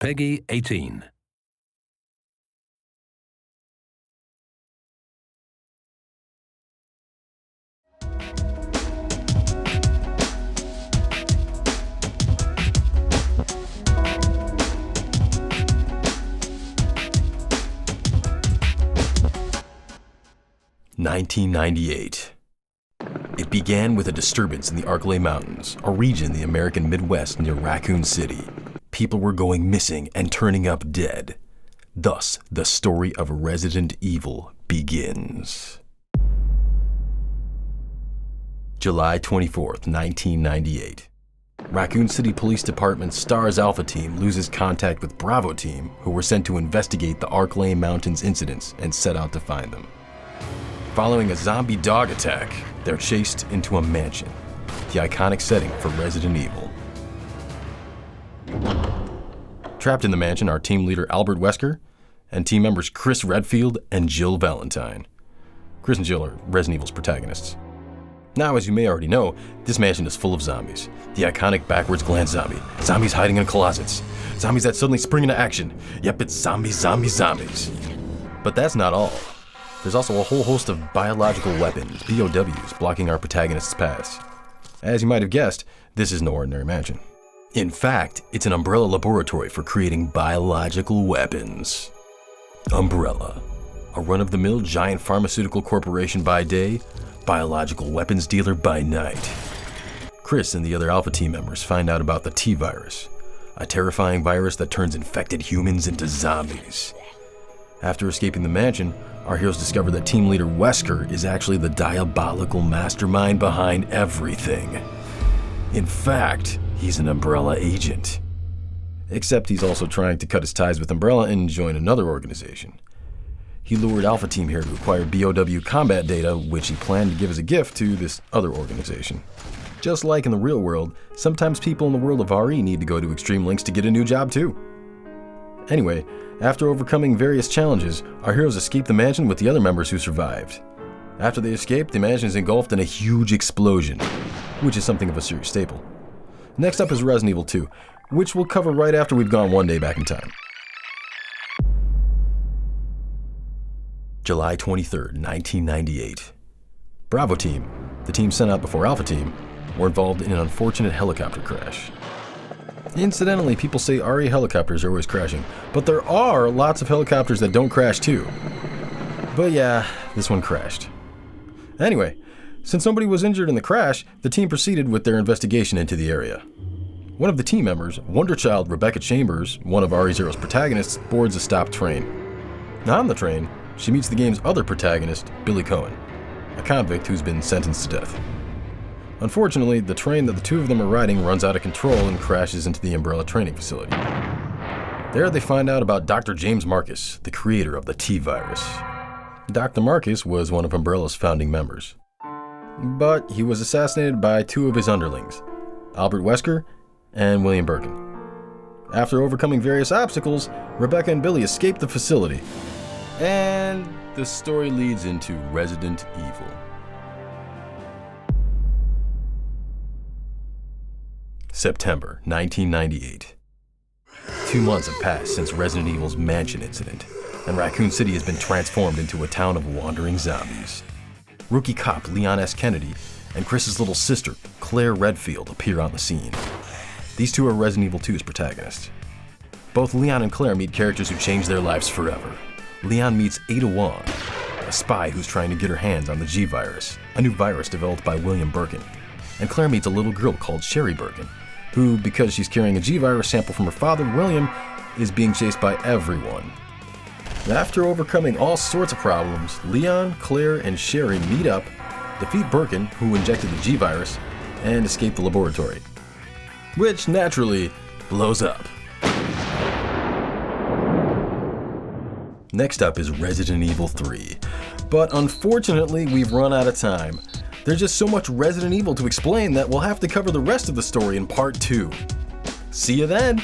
Peggy 18. (1998). It began with a disturbance in the Arklay Mountains, a region in the American Midwest near Raccoon City. People were going missing and turning up dead. Thus, the story of Resident Evil begins. July 24th, 1998. Raccoon City Police Department's STARS Alpha team loses contact with Bravo team, who were sent to investigate the Arklay Mountains incidents and set out to find them. Following a zombie dog attack, they're chased into a mansion, the iconic setting for Resident Evil. Trapped in the mansion are team leader Albert Wesker and team members Chris Redfield and Jill Valentine. Chris and Jill are Resident Evil's protagonists. Now, as you may already know, this mansion is full of zombies. The iconic backwards glance zombie, zombies hiding in closets, zombies that suddenly spring into action. Yep, it's zombies. But that's not all. There's also a whole host of biological weapons, BOWs, blocking our protagonist's paths. As you might have guessed, this is no ordinary mansion. In fact, it's an Umbrella laboratory for creating biological weapons. Umbrella, a run-of-the-mill giant pharmaceutical corporation by day, biological weapons dealer by night. Chris and the other Alpha team members find out about the T-virus, a terrifying virus that turns infected humans into zombies. After escaping the mansion, our heroes discover that team leader Wesker is actually the diabolical mastermind behind everything. In fact, he's an Umbrella agent. Except he's also trying to cut his ties with Umbrella and join another organization. He lured Alpha Team here to acquire BOW combat data, which he planned to give as a gift to this other organization. Just like in the real world, sometimes people in the world of RE need to go to extreme lengths to get a new job too. Anyway, after overcoming various challenges, our heroes escape the mansion with the other members who survived. After they escape, the mansion is engulfed in a huge explosion, which is something of a serious staple. Next up is Resident Evil 2, which we'll cover right after we've gone one day back in time. July 23rd, 1998. Bravo Team, the team sent out before Alpha Team, were involved in an unfortunate helicopter crash. Incidentally, people say RE helicopters are always crashing, but there are lots of helicopters that don't crash too. But yeah, this one crashed. Anyway, since nobody was injured in the crash, the team proceeded with their investigation into the area. One of the team members, Wonder Child Rebecca Chambers, one of RE0's protagonists, boards a stopped train. On the train, she meets the game's other protagonist, Billy Cohen, a convict who's been sentenced to death. Unfortunately, the train that the two of them are riding runs out of control and crashes into the Umbrella training facility. There they find out about Dr. James Marcus, the creator of the T-virus. Dr. Marcus was one of Umbrella's founding members. But he was assassinated by two of his underlings, Albert Wesker and William Birkin. After overcoming various obstacles, Rebecca and Billy escape the facility. And the story leads into Resident Evil. September 1998. 2 months have passed since Resident Evil's mansion incident, and Raccoon City has been transformed into a town of wandering zombies. Rookie cop Leon S. Kennedy and Chris's little sister, Claire Redfield, appear on the scene. These two are Resident Evil 2's protagonists. Both Leon and Claire meet characters who change their lives forever. Leon meets Ada Wong, a spy who's trying to get her hands on the G-virus, a new virus developed by William Birkin. And Claire meets a little girl called Sherry Birkin, who, because she's carrying a G-virus sample from her father, William, is being chased by everyone. After overcoming all sorts of problems, Leon, Claire, and Sherry meet up, defeat Birkin, who injected the G-virus, and escape the laboratory, which naturally blows up. Next up is Resident Evil 3, but unfortunately we've run out of time. There's just so much Resident Evil to explain that we'll have to cover the rest of the story in part 2. See you then!